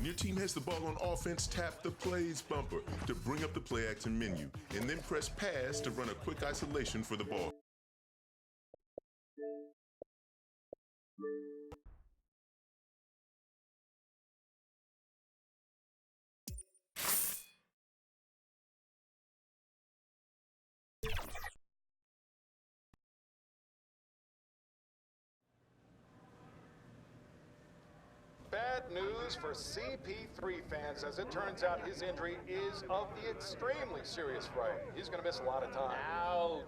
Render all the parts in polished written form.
When your team has the ball on offense, tap the Plays bumper to bring up the play action menu, and then press Pass to run a quick isolation for the ball. Bad news for CP3 fans, as it turns out his injury is of the extremely serious variety. He's going to miss a lot of time. Ow.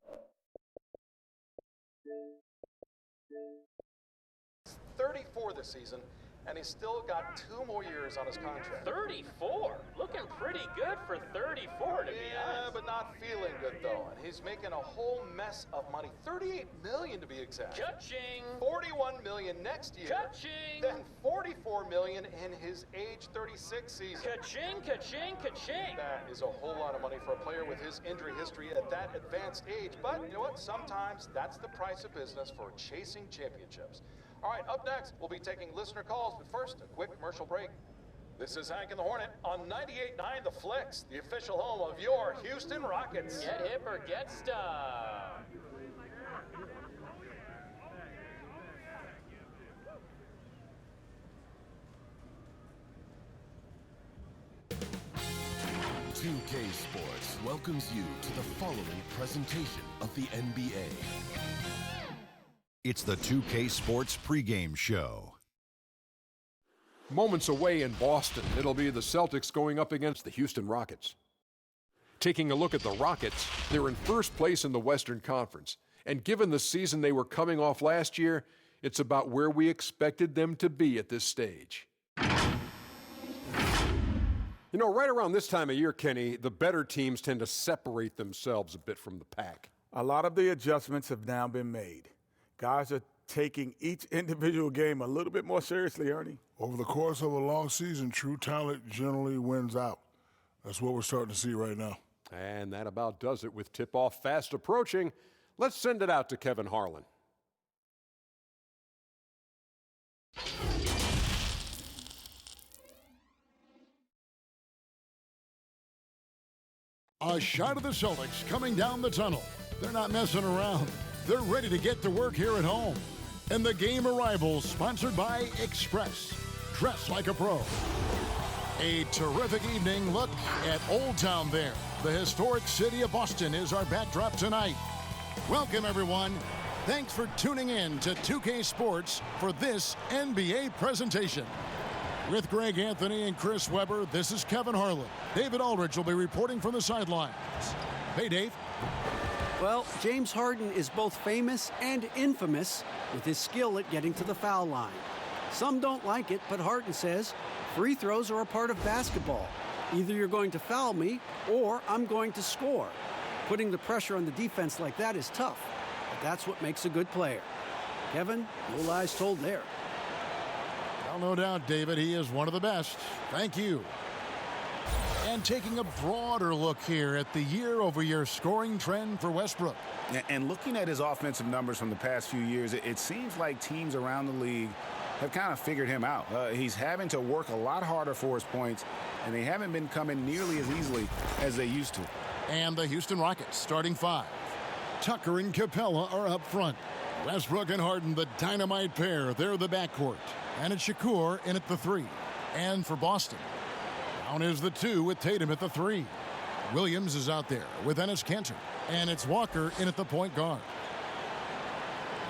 34 this season, and he's still got 2 more years on his contract. 34? Looking pretty good for 34, to be honest. But not feeling good, though. And he's making a whole mess of money. $38 million to be exact. Cha-ching. $41 million next year. Cha-ching. Then $44 million in his age 36 season. Ka-ching, ka-ching, ka-ching. That is a whole lot of money for a player with his injury history at that advanced age. But you know what? Sometimes that's the price of business for chasing championships. All right, up next, we'll be taking listener calls, but first, a quick commercial break. This is Hank and the Hornet on 98.9 The Flex, the official home of your Houston Rockets. Get hip or get stuck. .2K Sports welcomes you to the following presentation of the NBA. It's the 2K Sports pregame show. Moments away in Boston, it'll be the Celtics going up against the Houston Rockets. Taking a look at the Rockets, they're in first place in the Western Conference. And given the season they were coming off last year, it's about where we expected them to be at this stage. You know, right around this time of year, Kenny, the better teams tend to separate themselves a bit from the pack. A lot of the adjustments have now been made. Guys are taking each individual game a little bit more seriously, Ernie. Over the course of a long season, true talent generally wins out. That's what we're starting to see right now. And that about does it with tip-off fast approaching. Let's send it out to Kevin Harlan. A shot of the Celtics coming down the tunnel. They're not messing around. They're ready to get to work here at home. And the game arrivals sponsored by Express. Dress like a pro. A terrific evening look at Old Town there. The historic city of Boston is our backdrop tonight. Welcome, everyone. Thanks for tuning in to 2K Sports for this NBA presentation. With Greg Anthony and Chris Webber, this is Kevin Harlan. David Aldridge will be reporting from the sidelines. Hey, Dave. Well, James Harden is both famous and infamous with his skill at getting to the foul line. Some don't like it, but Harden says free throws are a part of basketball. Either you're going to foul me or I'm going to score. Putting the pressure on the defense like that is tough, but that's what makes a good player. Kevin, no lies told there. Well, no doubt, David, he is one of the best. Thank you. And taking a broader look here at the year-over-year scoring trend for Westbrook. And looking at his offensive numbers from the past few years, it seems like teams around the league have kind of figured him out. He's having to work a lot harder for his points, and they haven't been coming nearly as easily as they used to. And the Houston Rockets starting 5. Tucker and Capella are up front. Westbrook and Harden, the dynamite pair. They're the backcourt. And it's Shakur in at the 3. And for Boston, down is the 2 with Tatum at the 3. Williams is out there with Enes Kanter. And it's Walker in at the point guard.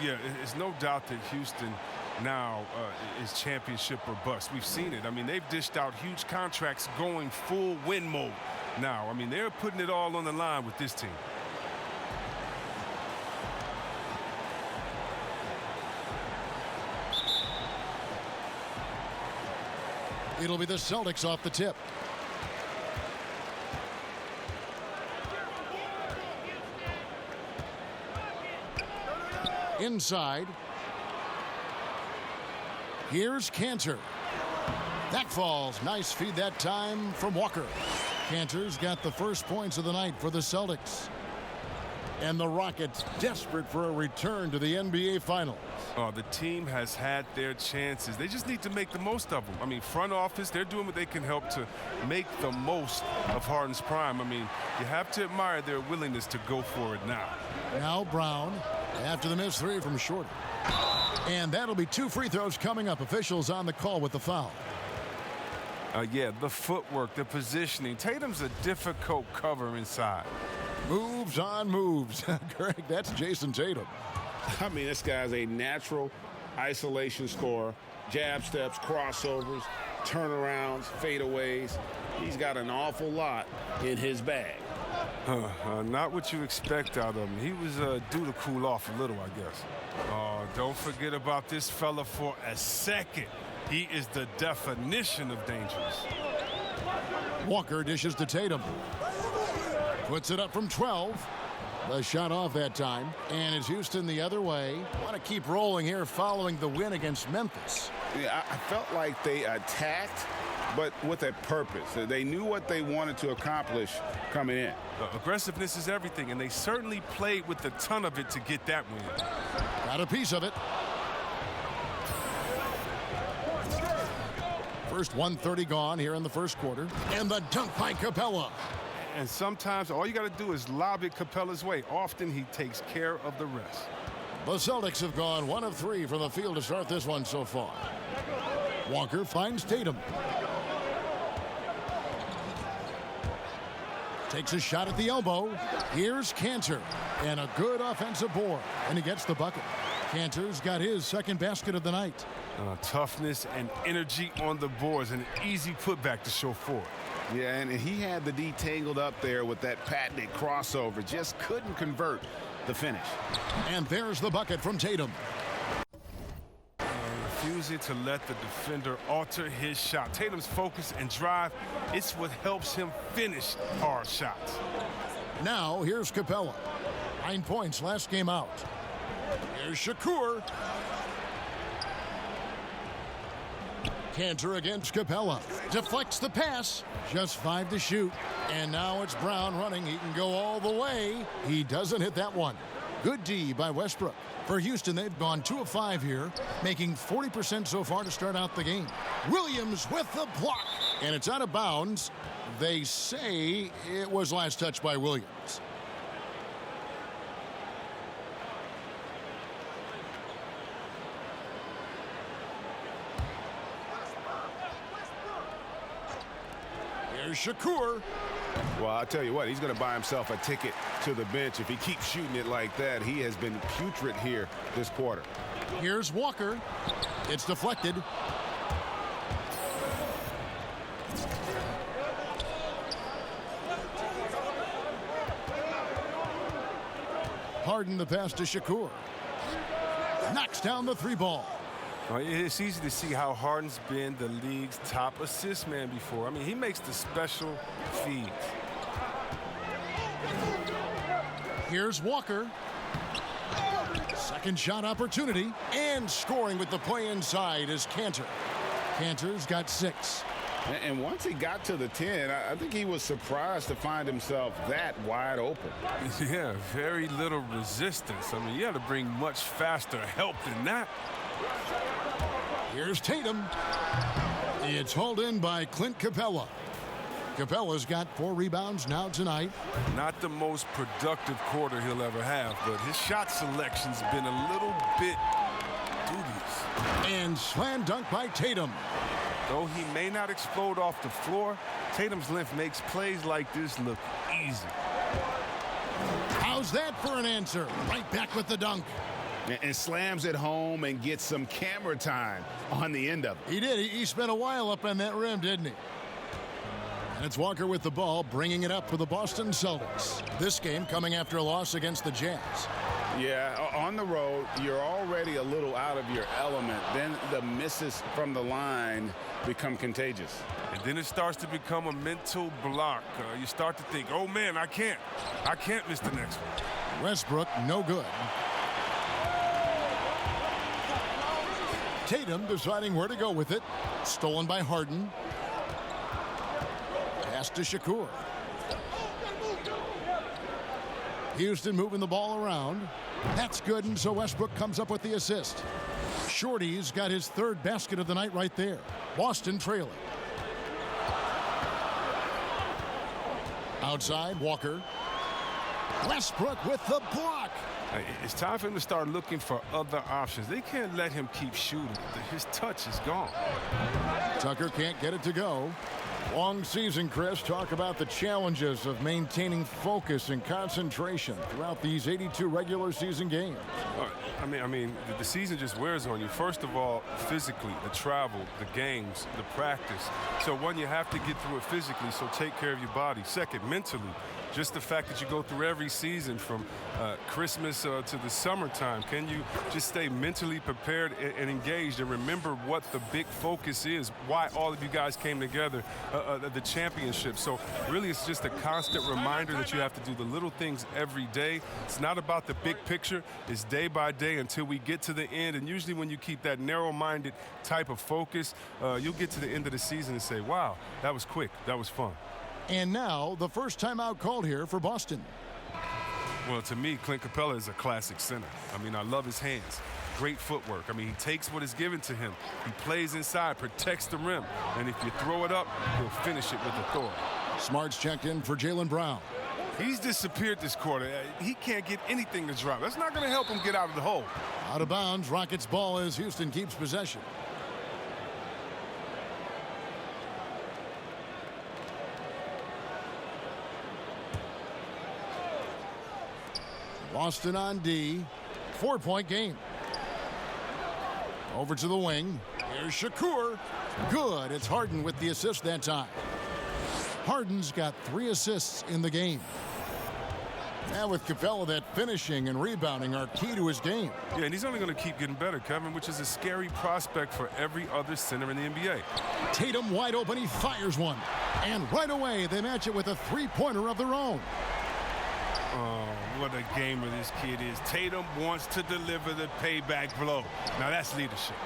Yeah, it's no doubt that Houston now is championship or bust. We've seen it. I mean, they've dished out huge contracts going full win mode now. I mean, they're putting it all on the line with this team. It'll be the Celtics off the tip. Inside. Here's Kanter. That falls. Nice feed that time from Walker. Kanter's got the first points of the night for the Celtics. And the Rockets desperate for a return to the NBA Finals. Oh, the team has had their chances. They just need to make the most of them. I mean, front office, they're doing what they can help to make the most of Harden's prime. I mean, you have to admire their willingness to go for it now. Now Brown after the missed three from Shorter. And that'll be 2 free throws coming up. Officials on the call with the foul. Yeah, the footwork, the positioning. Tatum's a difficult cover inside. Moves on moves. Greg, that's Jason Tatum. I mean, this guy's a natural isolation scorer. Jab steps, crossovers, turnarounds, fadeaways. He's got an awful lot in his bag. Not what you expect out of him. He was due to cool off a little, I guess. Don't forget about this fella for a second. He is the definition of dangerous. Walker dishes to Tatum. Puts it up from 12. The shot off that time. And it's Houston the other way. Want to keep rolling here following the win against Memphis. Yeah, I felt like they attacked, but with a purpose. They knew what they wanted to accomplish coming in. Aggressiveness is everything, and they certainly played with a ton of it to get that win. Got a piece of it. First 1:30 gone here in the first quarter. And the dunk by Capella. And sometimes all you got to do is lob it Capella's way. Often he takes care of the rest. The Celtics have gone 1 of 3 from the field to start this one so far. Walker finds Tatum. Takes a shot at the elbow. Here's Cantor. And a good offensive board. And he gets the bucket. Cantor's got his second basket of the night. Toughness and energy on the boards. An easy putback to show for it. Yeah, and he had the D tangled up there with that patented crossover. Just couldn't convert the finish. And there's the bucket from Tatum. Refusing to let the defender alter his shot. Tatum's focus and drive, it's what helps him finish hard shots. Now here's Capella. 9 points last game out. Here's Shakur. Cantor against Capella. Deflects the pass. Just 5 to shoot. And now it's Brown running. He can go all the way. He doesn't hit that one. Good D by Westbrook. For Houston, they've gone 2 of 5 here, making 40% so far to start out the game. Williams with the block. And it's out of bounds. They say it was last touched by Williams. Here's Shakur. Well, I'll tell you what, he's going to buy himself a ticket to the bench if he keeps shooting it like that. He has been putrid here this quarter. Here's Walker. It's deflected. Harden the pass to Shakur. Knocks down the 3 ball. It's easy to see how Harden's been the league's top assist man before. I mean, he makes the special feeds. Here's Walker. Second shot opportunity. And scoring with the play inside is Cantor. Cantor's got 6. And once he got to the 10, I think he was surprised to find himself that wide open. Yeah, very little resistance. I mean, you had to bring much faster help than that. Here's Tatum. It's hauled in by Clint Capella. Capella's got 4 rebounds now tonight. Not the most productive quarter he'll ever have, but his shot selection's been a little bit dubious. And slam dunk by Tatum. Though he may not explode off the floor, Tatum's length makes plays like this look easy. How's that for an answer? Right back with the dunk. And slams it home and gets some camera time on the end of it. He did. He spent a while up on that rim, didn't he? And it's Walker with the ball, bringing it up for the Boston Celtics. This game coming after a loss against the Jazz. Yeah, on the road, you're already a little out of your element. Then the misses from the line become contagious. And then it starts to become a mental block. You start to think, oh, man, I can't miss the next one. Westbrook, no good. Tatum deciding where to go with it. Stolen by Harden. Pass to Shakur. Houston moving the ball around. That's good, and so Westbrook comes up with the assist. Shorty's got his third basket of the night right there. Boston trailing. Outside, Walker. Westbrook with the block. It's time for him to start looking for other options. They can't let him keep shooting. His touch is gone. Tucker can't get it to go. Long season, Chris. Talk about the challenges of maintaining focus and concentration throughout these 82 regular season games. I mean, the season just wears on you. First of all, physically, the travel, the games, the practice. So one, you have to get through it physically, so take care of your body. Second, mentally. Just the fact that you go through every season from Christmas to the summertime. Can you just stay mentally prepared and engaged and remember what the big focus is, why all of you guys came together, the championship. So really it's just a constant reminder that you have to do the little things every day. It's not about the big picture. It's day by day until we get to the end. And usually when you keep that narrow-minded type of focus, you'll get to the end of the season and say, wow, that was quick. That was fun. And now, the first timeout called here for Boston. Well, to me, Clint Capella is a classic center. I mean, I love his hands. Great footwork. I mean, he takes what is given to him. He plays inside, protects the rim. And if you throw it up, he'll finish it with authority. Smart's checked in for Jaylen Brown. He's disappeared this quarter. He can't get anything to drop. That's not going to help him get out of the hole. Out of bounds, Rockets ball as Houston keeps possession. Boston on D. 4-point game. Over to the wing. Here's Shakur. Good. It's Harden with the assist that time. Harden's got 3 assists in the game. Now with Capella, that finishing and rebounding are key to his game. Yeah, and he's only going to keep getting better, Kevin, which is a scary prospect for every other center in the NBA. Tatum wide open. He fires one. And right away, they match it with a three-pointer of their own. Oh, what a gamer this kid is. Tatum wants to deliver the payback blow. Now that's leadership.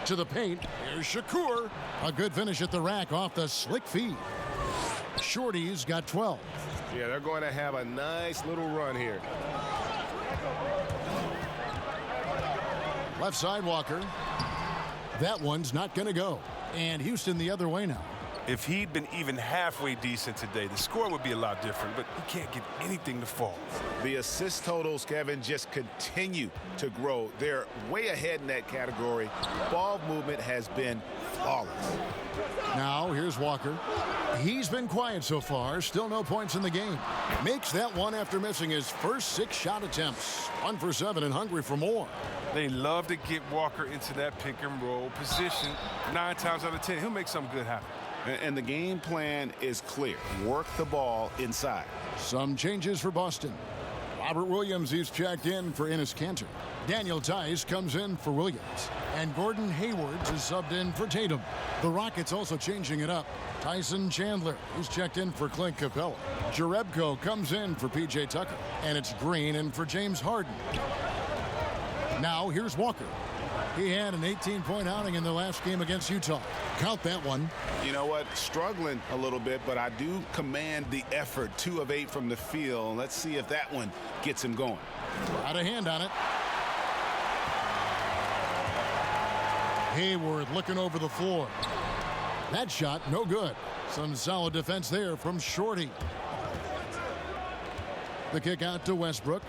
To the paint. Here's Shakur. A good finish at the rack off the slick feed. Shorty's got 12. Yeah, they're going to have a nice little run here. Left side, Walker. That one's not going to go. And Houston the other way now. If he'd been even halfway decent today, the score would be a lot different, but he can't get anything to fall. The assist totals, Kevin, just continue to grow. They're way ahead in that category. Ball movement has been flawless. Now, here's Walker. He's been quiet so far. Still no points in the game. Makes that one after missing his first 6 shot attempts. 1 for 7 and hungry for more. They love to get Walker into that pick and roll position. 9 times out of 10, he'll make something good happen. And the game plan is clear. Work the ball inside. Some changes for Boston. Robert Williams is checked in for Enes Kanter. Daniel Tice comes in for Williams. And Gordon Hayward is subbed in for Tatum. The Rockets also changing it up. Tyson Chandler is checked in for Clint Capella. Jerebko comes in for P.J. Tucker. And it's Green in for James Harden. Now here's Walker. He had an 18-point outing in the last game against Utah. Count that one. You know what? Struggling a little bit, but I do command the effort. 2 of 8 from the field. Let's see if that one gets him going. Got a hand on it. Hayward looking over the floor. That shot, no good. Some solid defense there from Shorty. The kick out to Westbrook.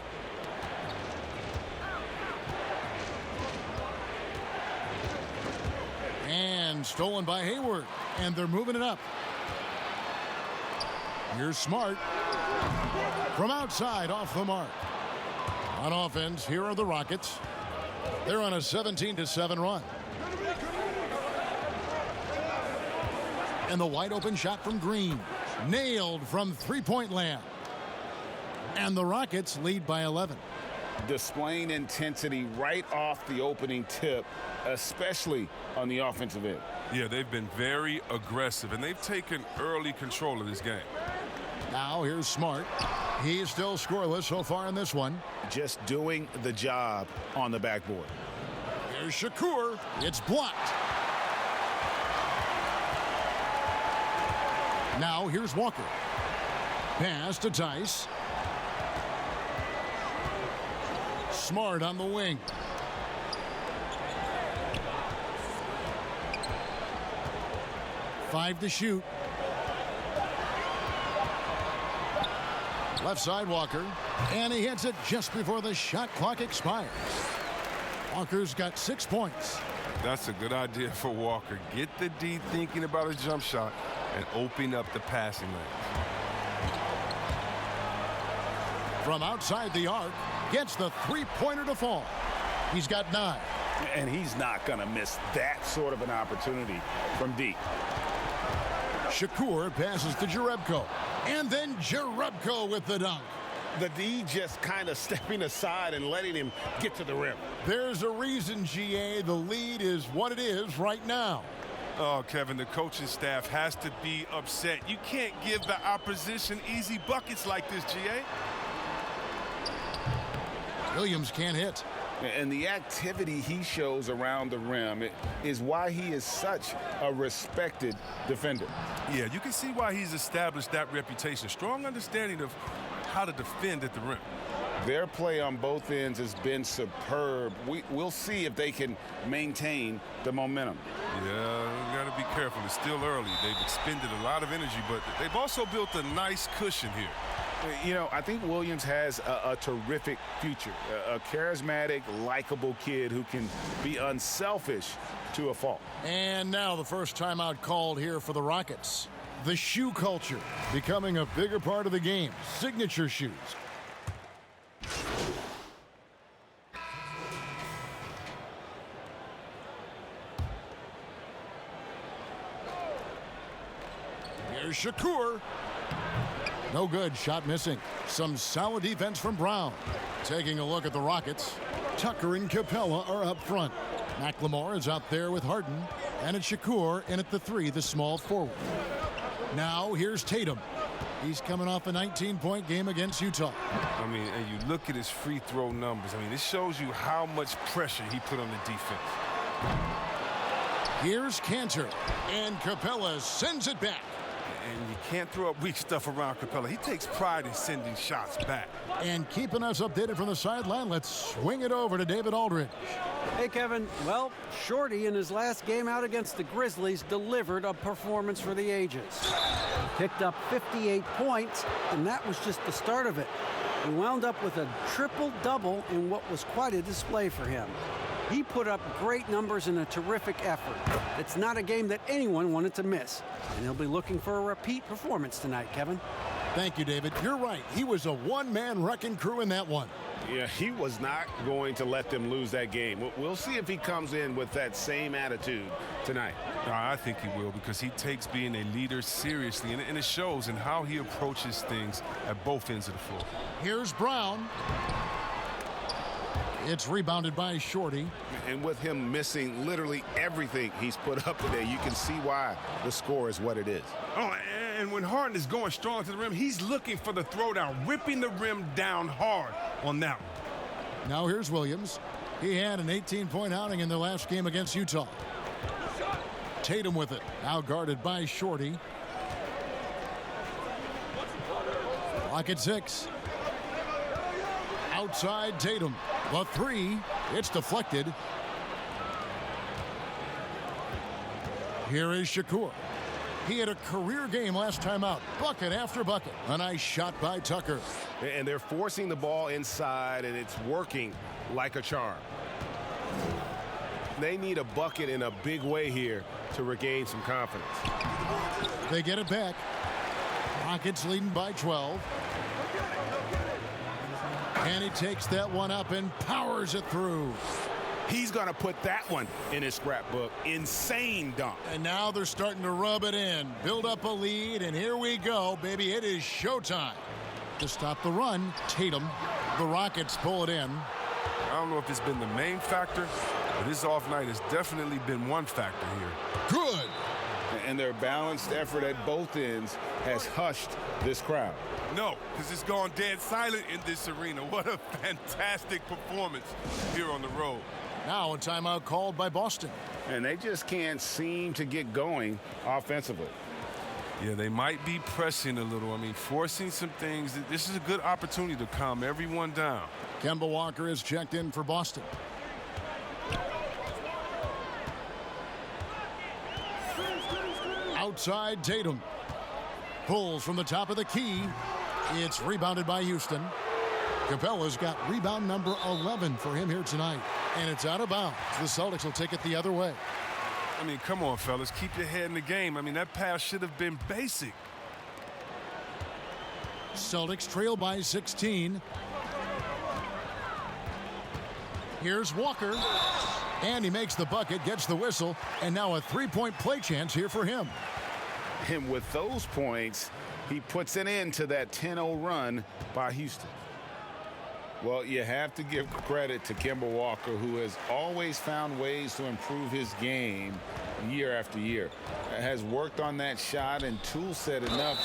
And stolen by Hayward. And they're moving it up. Here's Smart. From outside, off the mark. On offense, here are the Rockets. They're on a 17-7 run. And the wide open shot from Green. Nailed from three-point land. And the Rockets lead by 11. Displaying intensity right off the opening tip, especially on the offensive end. Yeah, they've been very aggressive, and they've taken early control of this game. Now here's Smart. He's still scoreless so far in this one. Just doing the job on the backboard. Here's Shakur. It's blocked. Now here's Walker. pass to Tice. Smart on the wing. Five to shoot. Left side Walker. And he hits it just before the shot clock expires. Walker's got 6 points. That's a good idea for Walker. Get the D thinking about a jump shot and open up the passing lane. From outside the arc, gets the three-pointer to fall. He's got 9. And he's not going to miss that sort of an opportunity from deep. Shakur passes to Jerebko. And then Jerebko with the dunk. The D just kind of stepping aside and letting him get to the rim. There's a reason, GA, the lead is what it is right now. Oh, Kevin, the coaching staff has to be upset. You can't give the opposition easy buckets like this, GA. Williams can't hit. And the activity he shows around the rim is why he is such a respected defender. Yeah, you can see why he's established that reputation. Strong understanding of how to defend at the rim. Their play on both ends has been superb. We'll see if they can maintain the momentum. Yeah, you got to be careful. It's still early. They've expended a lot of energy, but they've also built a nice cushion here. You know, I think Williams has a terrific future. A charismatic, likable kid who can be unselfish to a fault. And now the first timeout called here for the Rockets. The shoe culture becoming a bigger part of the game. Signature shoes. Here's Shakur. No good. Shot missing. Some solid defense from Brown. Taking a look at the Rockets. Tucker and Capella are up front. McLemore is out there with Harden. And it's Shakur in at the 3, the small forward. Now here's Tatum. He's coming off a 19-point game against Utah. I mean, and you look at his free throw numbers. I mean, this shows you how much pressure he put on the defense. Here's Cantor. And Capella sends it back. And you can't throw up weak stuff around Capella. He takes pride in sending shots back. And keeping us updated from the sideline, let's swing it over to David Aldridge. Hey, Kevin. Well, Shorty in his last game out against the Grizzlies delivered a performance for the ages. He picked up 58 points, and that was just the start of it. He wound up with a triple-double in what was quite a display for him. He put up great numbers in a terrific effort. It's not a game that anyone wanted to miss, and he'll be looking for a repeat performance tonight, Kevin. Thank you, David. You're right. He was a one-man wrecking crew in that one. Yeah, he was not going to let them lose that game. We'll see if he comes in with that same attitude tonight. I think he will, because he takes being a leader seriously, and it shows in how he approaches things at both ends of the floor. Here's Brown. It's rebounded by Shorty. And with him missing literally everything he's put up today, you can see why the score is what it is. Oh, and when Harden is going strong to the rim, he's looking for the throwdown, ripping the rim down hard on that one. Now here's Williams. He had an 18-point outing in their last game against Utah. Tatum with it. Now guarded by Shorty. Clock at 6. Outside Tatum. The 3. It's deflected. Here is Shakur. He had a career game last time out. Bucket after bucket. A nice shot by Tucker. And they're forcing the ball inside, and it's working like a charm. They need a bucket in a big way here to regain some confidence. They get it back. Rockets leading by 12. And he takes that one up and powers it through. He's going to put that one in his scrapbook. Insane dunk. And now they're starting to rub it in. Build up a lead, and here we go, baby. It is showtime. To stop the run, Tatum. The Rockets pull it in. I don't know if it's been the main factor, but his off night has definitely been one factor here. Good. And their balanced effort at both ends has hushed this crowd. No, because it's gone dead silent in this arena. What a fantastic performance here on the road. Now a timeout called by Boston. And they just can't seem to get going offensively. Yeah, they might be pressing a little. I mean, forcing some things. This is a good opportunity to calm everyone down. Kemba Walker is checked in for Boston. Outside Tatum. Pulls from the top of the key. It's rebounded by Houston. Capella's got rebound number 11 for him here tonight. And it's out of bounds. The Celtics will take it the other way. I mean, come on, fellas. Keep your head in the game. I mean, that pass should have been basic. Celtics trail by 16. Here's Walker. And he makes the bucket, gets the whistle, and now a three-point play chance here for him. And with those points, he puts an end to that 10-0 run by Houston. Well, you have to give credit to Kemba Walker, who has always found ways to improve his game year after year. Has worked on that shot and tool set enough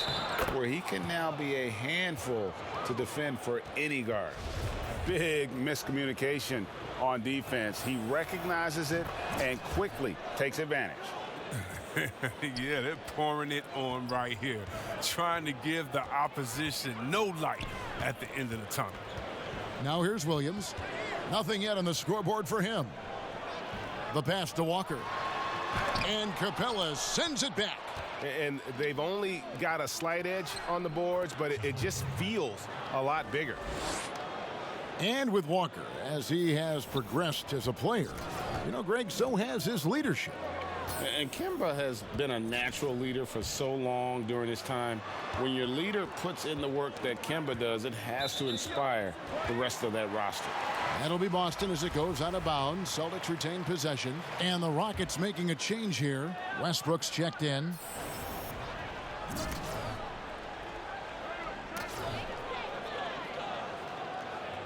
where he can now be a handful to defend for any guard. Big miscommunication on defense. He recognizes it and quickly takes advantage. Yeah, they're pouring it on right here, trying to give the opposition no light at the end of the tunnel. Now here's Williams. Nothing yet on the scoreboard for him. The pass to Walker. And Capella sends it back. And they've only got a slight edge on the boards, but it just feels a lot bigger. And with Walker, as he has progressed as a player, you know, Greg, so has his leadership. And Kemba has been a natural leader for so long during his time. When your leader puts in the work that Kemba does, it has to inspire the rest of that roster. That'll be Boston as it goes out of bounds. Celtics retain possession. And the Rockets making a change here. Westbrook's checked in.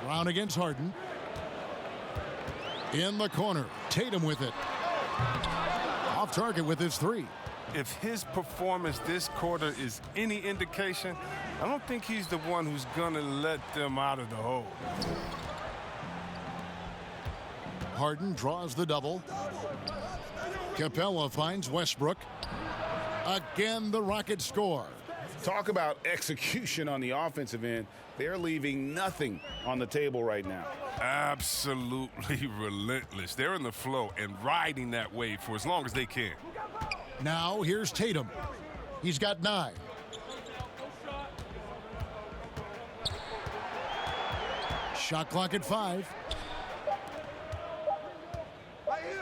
Brown against Harden. In the corner. Tatum with it. Off target with his three. If his performance this quarter is any indication, I don't think he's the one who's going to let them out of the hole. Harden draws the double. Capella finds Westbrook. Again, the Rockets score. Talk about execution on the offensive end. They're leaving nothing on the table right now. Absolutely relentless. They're in the flow and riding that wave for as long as they can. Now here's Tatum. He's got 9. Shot clock at 5.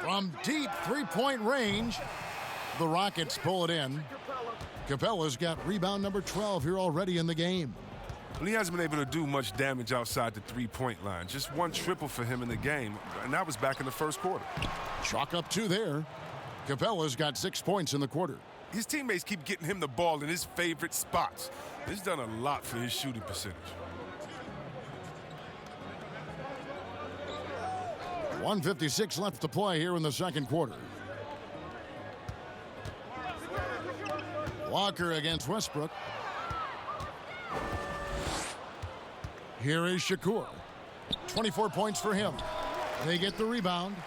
From deep three-point range, the Rockets pull it in. Capella's got rebound number 12 here already in the game. Well, he hasn't been able to do much damage outside the three-point line. Just one triple for him in the game, and that was back in the first quarter. Chalk up 2 there. Capella's got 6 points in the quarter. His teammates keep getting him the ball in his favorite spots. This has done a lot for his shooting percentage. 1:56 left to play here in the second quarter. Walker against Westbrook. Here is Shakur. 24 points for him. They get the rebound.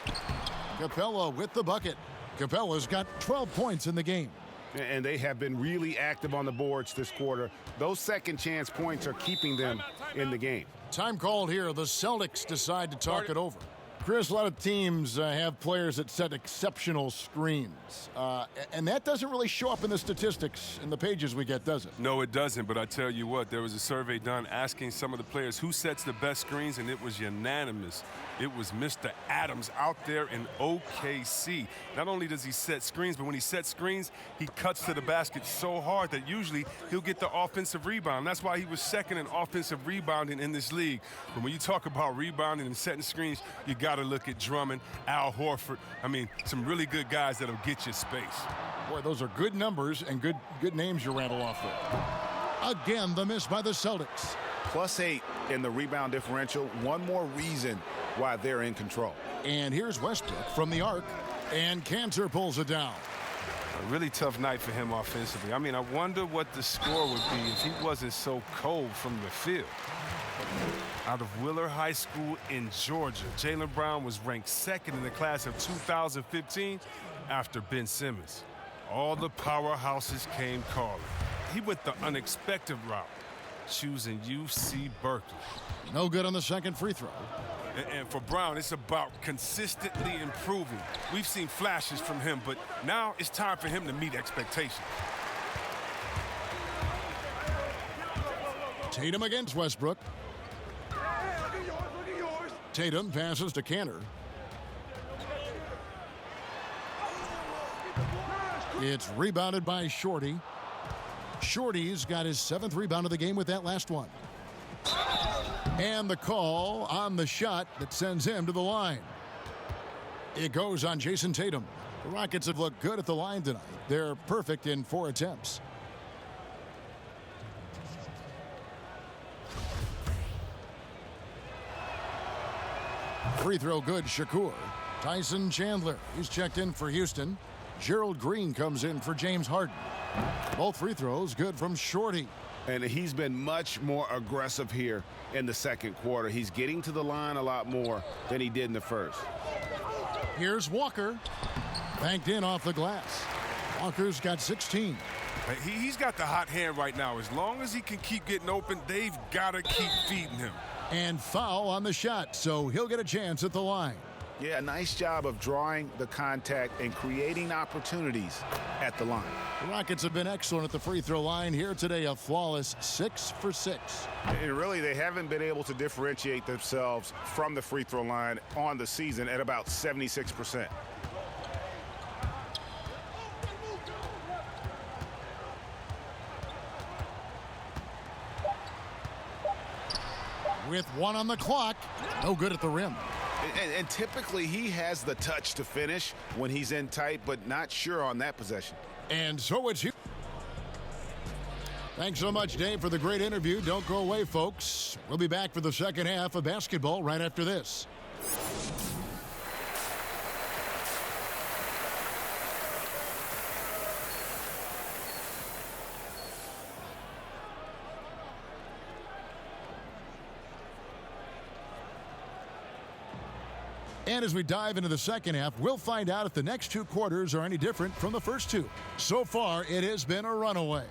Capella with the bucket. Capella's got 12 points in the game. And they have been really active on the boards this quarter. Those second chance points are keeping them in the game. Time called here. The Celtics decide to talk it over. Chris, a lot of teams have players that set exceptional screens. And that doesn't really show up in the statistics in the pages we get, does it? No, it doesn't. But I tell you what, there was a survey done asking some of the players who sets the best screens, and it was unanimous. It was Mr. Adams out there in OKC. Not only does he set screens, but when he sets screens, he cuts to the basket so hard that usually he'll get the offensive rebound. That's why he was second in offensive rebounding in this league. But when you talk about rebounding and setting screens, you got to look at Drummond, Al Horford. I mean, some really good guys that'll get you space. Boy, those are good numbers and good names you rattle off there. Again, the miss by the Celtics. +8 in the rebound differential. One more reason why they're in control. And here's Westbrook from the arc, and Cantor pulls it down. A really tough night for him offensively. I mean, I wonder what the score would be if he wasn't so cold from the field. Out of Willard High School in Georgia, Jaylen Brown was ranked second in the class of 2015 after Ben Simmons. All the powerhouses came calling. He went the unexpected route, choosing UC Berkeley. No good on the second free throw. And for Brown, it's about consistently improving. We've seen flashes from him, but now it's time for him to meet expectations. Tatum against Westbrook. Tatum passes to Cantor. It's rebounded by Shorty. Shorty's got his 7th rebound of the game with that last one. And the call on the shot that sends him to the line. It goes on Jason Tatum. The Rockets have looked good at the line tonight. They're perfect in 4 attempts. Free throw good, Shakur. Tyson Chandler, he's checked in for Houston. Gerald Green comes in for James Harden. Both free throws good from Shorty. And he's been much more aggressive here in the second quarter. He's getting to the line a lot more than he did in the first. Here's Walker. Banked in off the glass. Walker's got 16. He's got the hot hand right now. As long as he can keep getting open, they've got to keep feeding him. And foul on the shot, so he'll get a chance at the line. Yeah, nice job of drawing the contact and creating opportunities at the line. The Rockets have been excellent at the free throw line here today, a flawless 6 for 6. And really, they haven't been able to differentiate themselves from the free throw line on the season at about 76%. With 1 on the clock, no good at the rim. And typically he has the touch to finish when he's in tight, but not sure on that possession. And so it's here. Thanks so much, Dave, for the great interview. Don't go away, folks. We'll be back for the second half of basketball right after this. And as we dive into the second half, we'll find out if the next 2 quarters are any different from the first 2. So far, it has been a runaway.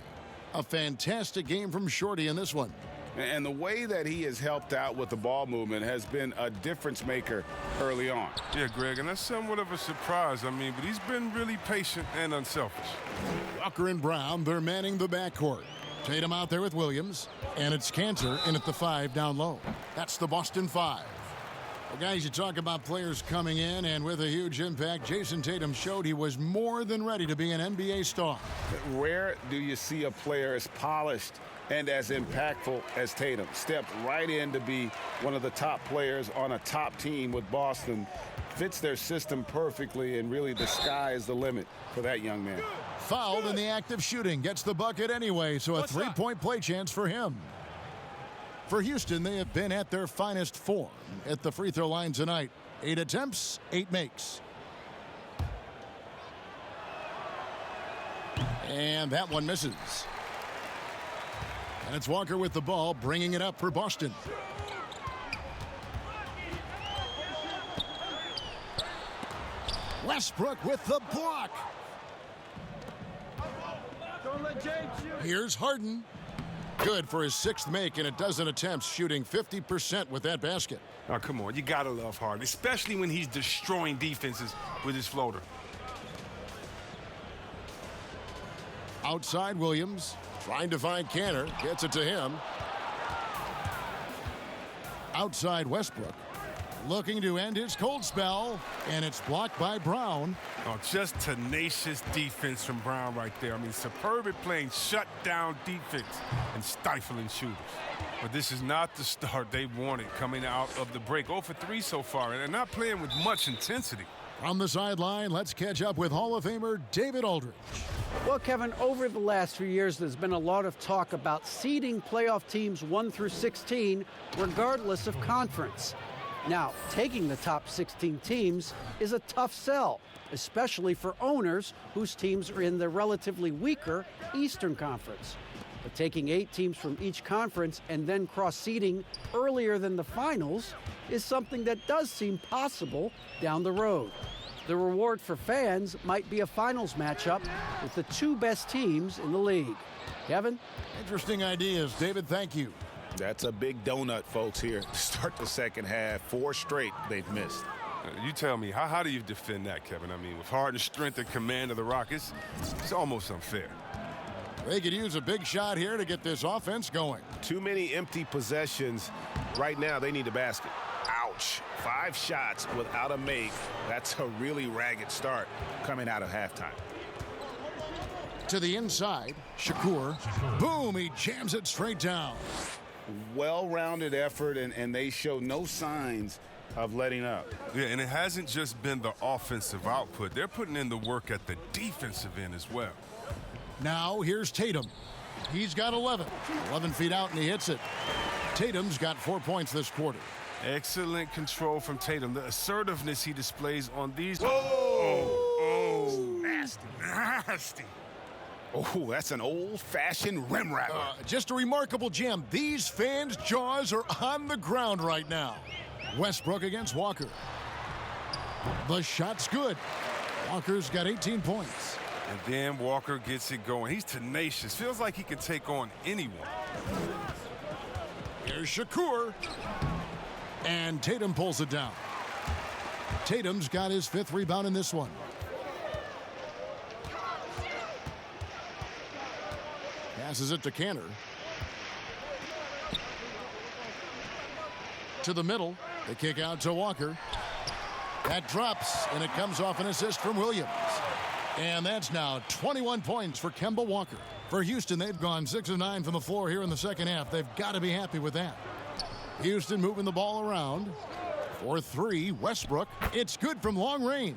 A fantastic game from Shorty in this one. And the way that he has helped out with the ball movement has been a difference maker early on. Yeah, Greg, and that's somewhat of a surprise. I mean, but he's been really patient and unselfish. Walker and Brown, they're manning the backcourt. Tatum out there with Williams, and it's Cantor in at the 5 down low. That's the Boston 5. Well, guys, you talk about players coming in, and with a huge impact, Jason Tatum showed he was more than ready to be an NBA star. Rare do you see a player as polished and as impactful as Tatum. Stepped right in to be one of the top players on a top team with Boston. Fits their system perfectly, and really the sky is the limit for that young man. Fouled in the act of shooting, gets the bucket anyway, so a 3-point play chance for him. For Houston, they have been at their finest form at the free throw line tonight. 8 attempts, 8 makes. And that one misses. And it's Walker with the ball, bringing it up for Boston. Westbrook with the block. Here's Harden. Good for his 6th make in a dozen attempts, shooting 50% with that basket. Oh, come on. You got to love Harden, especially when he's destroying defenses with his floater. Outside Williams, trying to find Cantor, gets it to him. Outside Westbrook, looking to end his cold spell, and it's blocked by Brown. Oh, just tenacious defense from Brown right there. I mean, superb at playing shutdown defense and stifling shooters. But this is not the start they wanted coming out of the break. 0 for 3 so far, and they're not playing with much intensity. From the sideline, let's catch up with Hall of Famer David Aldridge. Well, Kevin, over the last few years, there's been a lot of talk about seeding playoff teams 1 through 16, regardless of conference. Now, taking the top 16 teams is a tough sell, especially for owners whose teams are in the relatively weaker Eastern Conference. But taking 8 teams from each conference and then cross-seeding earlier than the finals is something that does seem possible down the road. The reward for fans might be a finals matchup with the two best teams in the league. Kevin? Interesting ideas, David. Thank you. That's a big donut, folks, here to start the second half. 4 straight they've missed. You tell me, how do you defend that, Kevin? I mean, with Harden's strength and command of the Rockets, it's almost unfair. They could use a big shot here to get this offense going. Too many empty possessions. Right now, they need a basket. Ouch. 5 shots without a make. That's a really ragged start coming out of halftime. To the inside, Shakur. Boom, he jams it straight down. Well-rounded effort, and they show no signs of letting up. Yeah, and it hasn't just been the offensive output. They're putting in the work at the defensive end as well. Now here's Tatum. He's got 11. 11 feet out, and he hits it. Tatum's got 4 points this quarter. Excellent control from Tatum. The assertiveness he displays on these. Nasty. Oh, that's an old-fashioned rim wrapper. Just a remarkable gem. These fans' jaws are on the ground right now. Westbrook against Walker. The shot's good. Walker's got 18 points. And then Walker gets it going. He's tenacious. Feels like he can take on anyone. Here's Shakur. And Tatum pulls it down. Tatum's got his 5th rebound in this one. Passes it to Cantor. To the middle. The kick out to Walker. That drops, and it comes off an assist from Williams. And that's now 21 points for Kemba Walker. For Houston, they've gone 6 of 9 from the floor here in the second half. They've got to be happy with that. Houston moving the ball around. For 3, Westbrook. It's good from long range.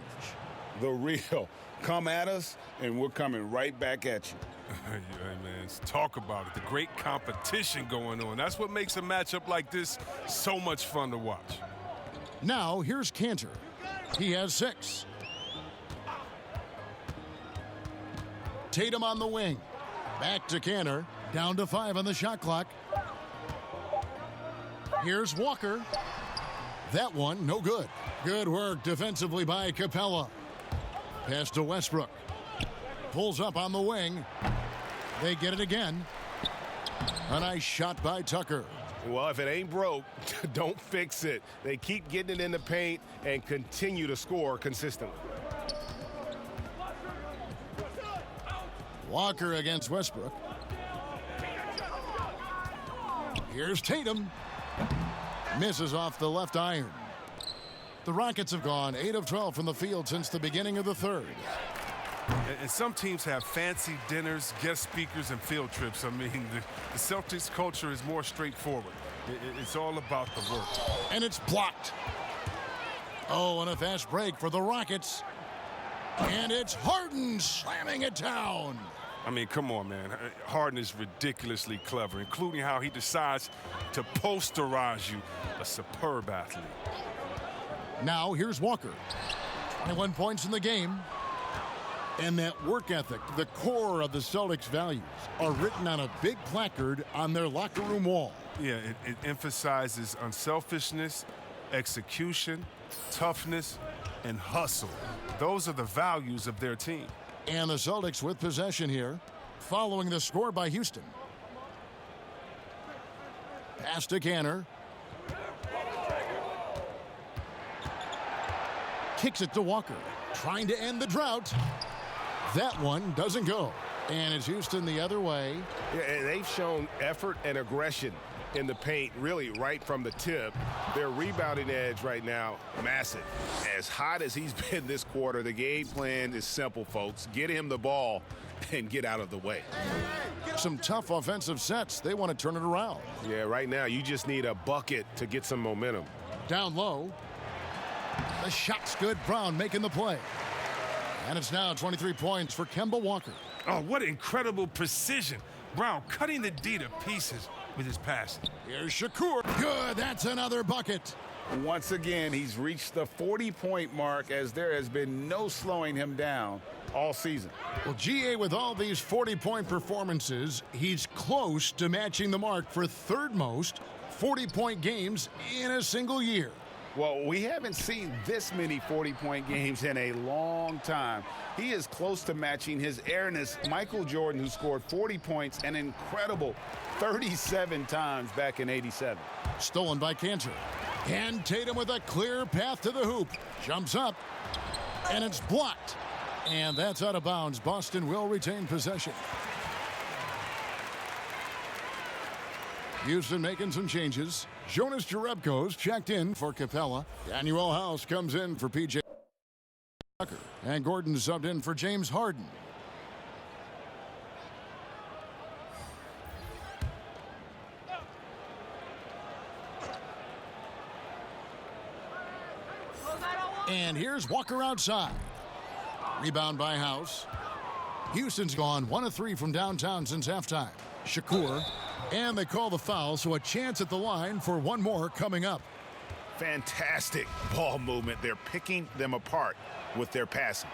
The real. Come at us, and we're coming right back at you. Hey, man, talk about it. The great competition going on. That's what makes a matchup like this so much fun to watch. Now, here's Cantor. He has 6. Tatum on the wing. Back to Cantor. Down to 5 on the shot clock. Here's Walker. That one, no good. Good work defensively by Capella. Pass to Westbrook. Pulls up on the wing. They get it again. A nice shot by Tucker. Well, if it ain't broke, don't fix it. They keep getting it in the paint and continue to score consistently. Walker against Westbrook. Here's Tatum. Misses off the left iron. The Rockets have gone 8 of 12 from the field since the beginning of the third. And some teams have fancy dinners, guest speakers, and field trips. I mean, the Celtics culture is more straightforward. It's all about the work. And it's blocked. Oh, and a fast break for the Rockets. And it's Harden slamming it down. I mean, come on, man. Harden is ridiculously clever, including how he decides to posterize you. A superb athlete. Now, here's Walker. 21 points in the game. And that work ethic, the core of the Celtics' values, are written on a big placard on their locker room wall. Yeah, it emphasizes unselfishness, execution, toughness, and hustle. Those are the values of their team. And the Celtics with possession here, following the score by Houston. Pass to Cantor. Kicks it to Walker, trying to end the drought. That one doesn't go. And it's Houston the other way. Yeah, and they've shown effort and aggression in the paint, really right from the tip. Their rebounding edge right now, massive. As hot as he's been this quarter, the game plan is simple, folks. Get him the ball and get out of the way. Some tough offensive sets. They want to turn it around. Yeah, right now you just need a bucket to get some momentum. Down low. The shot's good. Brown making the play. And it's now 23 points for Kemba Walker. Oh, what incredible precision. Brown cutting the D to pieces with his pass. Here's Shakur. Good. That's another bucket. Once again, he's reached the 40-point mark as there has been no slowing him down all season. Well, GA, with all these 40-point performances, he's close to matching the mark for third most 40-point games in a single year. Well, we haven't seen this many 40-point games in a long time. He is close to matching his airness, Michael Jordan, who scored 40 points an incredible 37 times back in '87. Stolen by Cantor. And Tatum with a clear path to the hoop. Jumps up, and it's blocked. And that's out of bounds. Boston will retain possession. Houston making some changes. Jonas Jerebko's checked in for Capella. Daniel House comes in for P.J. Tucker. And Gordon subbed in for James Harden. And here's Walker outside. Rebound by House. Houston's gone 1 of 3 from downtown since halftime. Shakur. And they call the foul, so a chance at the line for one more coming up. Fantastic ball movement. They're picking them apart with their passing.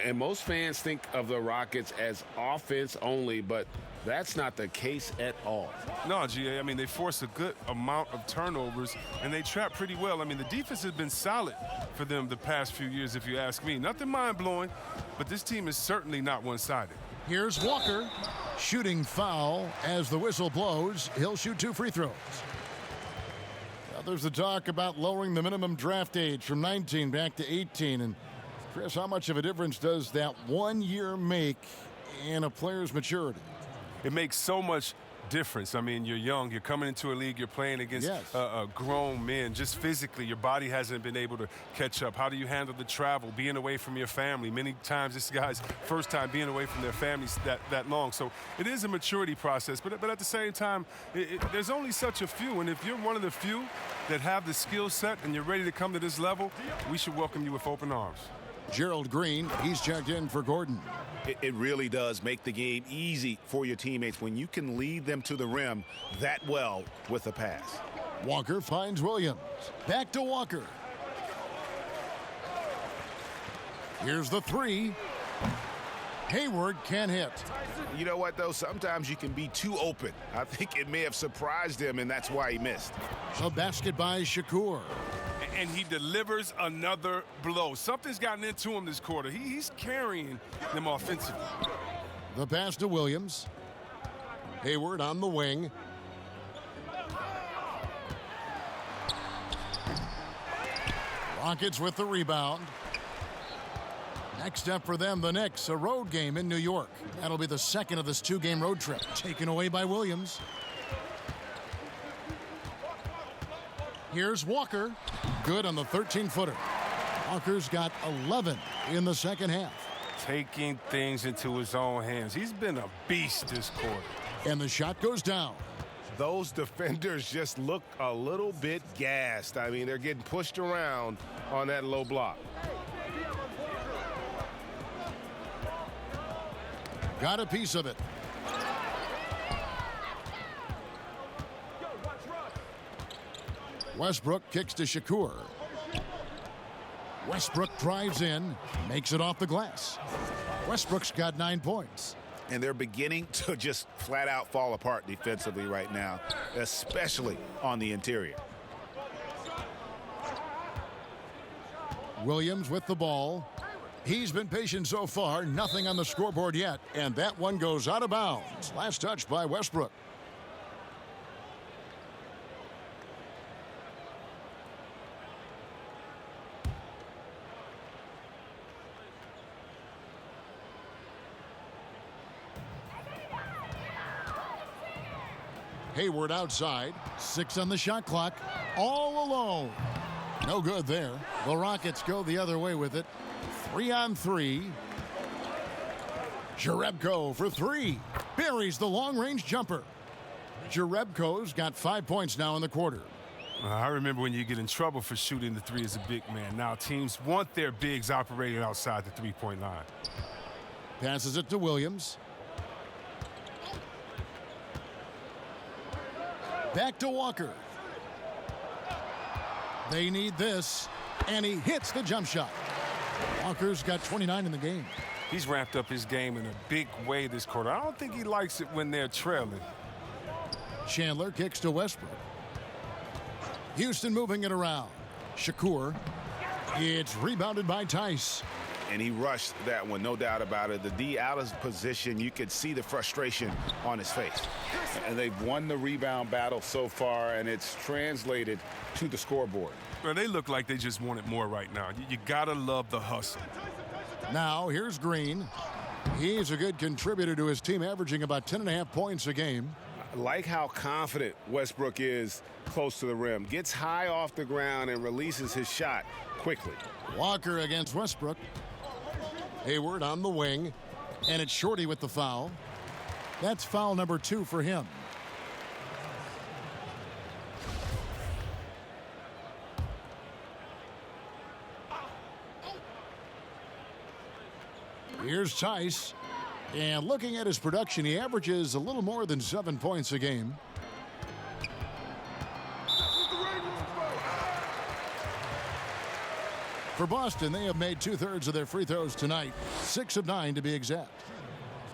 And most fans think of the Rockets as offense only, but that's not the case at all. No, GA, I mean, they force a good amount of turnovers, and they trap pretty well. I mean, the defense has been solid for them the past few years, if you ask me. Nothing mind-blowing, but this team is certainly not one-sided. Here's Walker. Shooting foul as the whistle blows. He'll shoot 2 free throws. Now, there's the talk about lowering the minimum draft age from 19 back to 18. And, Chris, how much of a difference does that 1 year make in a player's maturity? It makes so much difference. I mean, you're young, you're coming into a league, you're playing against grown men. Just physically, your body hasn't been able to catch up. How do you handle the travel, being away from your family? Many times this guy's first time being away from their families that long. So it is a maturity process, but at the same time, there's only such a few, and if you're one of the few that have the skill set and you're ready to come to this level, we should welcome you with open arms. Gerald Green, he's checked in for Gordon. It really does make the game easy for your teammates when you can lead them to the rim that well with a pass. Walker finds Williams. Back to Walker. Here's the 3. Hayward can't hit. You know what, though? Sometimes you can be too open. I think it may have surprised him, and that's why he missed. A basket by Shakur. And he delivers another blow. Something's gotten into him this quarter. He's carrying them offensively. The pass to Williams. Hayward on the wing. Rockets with the rebound. Next up for them, the Knicks, a road game in New York. That'll be the second of this 2-game road trip. Taken away by Williams. Here's Walker. Good on the 13-footer. Walker's got 11 in the second half. Taking things into his own hands. He's been a beast this quarter. And the shot goes down. Those defenders just look a little bit gassed. I mean, they're getting pushed around on that low block. Got a piece of it. Westbrook kicks to Shakur. Westbrook drives in, makes it off the glass. Westbrook's got 9 points. And they're beginning to just flat out fall apart defensively right now, especially on the interior. Williams with the ball. He's been patient so far, nothing on the scoreboard yet, and that one goes out of bounds. Last touch by Westbrook. Hayward outside. 6 on the shot clock. All alone. No good there. The Rockets go the other way with it. 3 on 3. Jerebko for 3. Buries the long-range jumper. Jerebko's got 5 points now in the quarter. I remember when you get in trouble for shooting the 3 as a big man. Now teams want their bigs operating outside the three-point line. Passes it to Williams. Back to Walker. They need this, and he hits the jump shot. Walker's got 29 in the game. He's ramped up his game in a big way this quarter. I don't think he likes it when they're trailing. Chandler kicks to Westbrook. Houston moving it around. Shakur. It's rebounded by Tice. And he rushed that one, no doubt about it. The D out of position, you could see the frustration on his face. And they've won the rebound battle so far, and it's translated to the scoreboard. Well, they look like they just want it more right now. You gotta love the hustle. Now, here's Green. He's a good contributor to his team, averaging about 10.5 points a game. I like how confident Westbrook is close to the rim. Gets high off the ground and releases his shot quickly. Walker against Westbrook. Hayward on the wing. And it's Shorty with the foul. That's foul number 2 for him. Here's Tice. And looking at his production, he averages a little more than 7 points a game. For Boston, they have made 2/3 of their free throws tonight, 6 of 9 to be exact.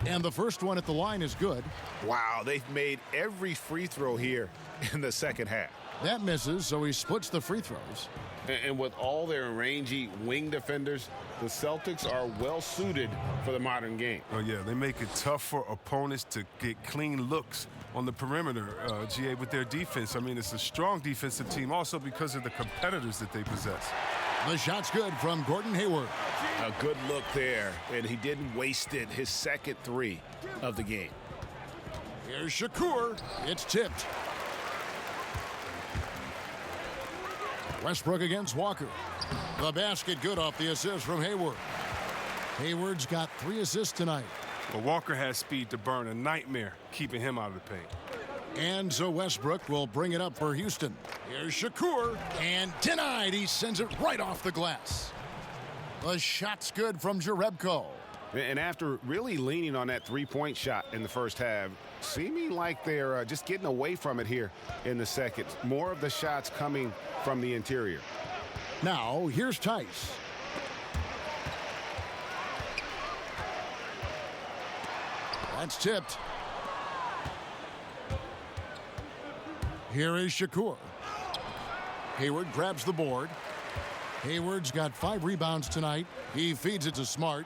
And the first one at the line is good. Wow, they've made every free throw here in the second half. That misses, so he splits the free throws. And with all their rangy wing defenders, the Celtics are well suited for the modern game. Oh, yeah, they make it tough for opponents to get clean looks on the perimeter, GA, with their defense. I mean, it's a strong defensive team also because of the competitors that they possess. The shot's good from Gordon Hayward. A good look there, and he didn't waste it. His second 3 of the game. Here's Shakur. It's tipped. Westbrook against Walker. The basket good off the assist from Hayward. Hayward's got 3 assists tonight. Well, Walker has speed to burn, a nightmare keeping him out of the paint. And so Westbrook will bring it up for Houston. Here's Shakur, and denied. He sends it right off the glass. The shot's good from Jerebko. And after really leaning on that 3-point shot in the first half, seeming like they're just getting away from it here in the second. More of the shots coming from the interior. Now, here's Tice. That's tipped. Here is Shakur. Hayward grabs the board. Hayward's got 5 rebounds tonight. He feeds it to Smart.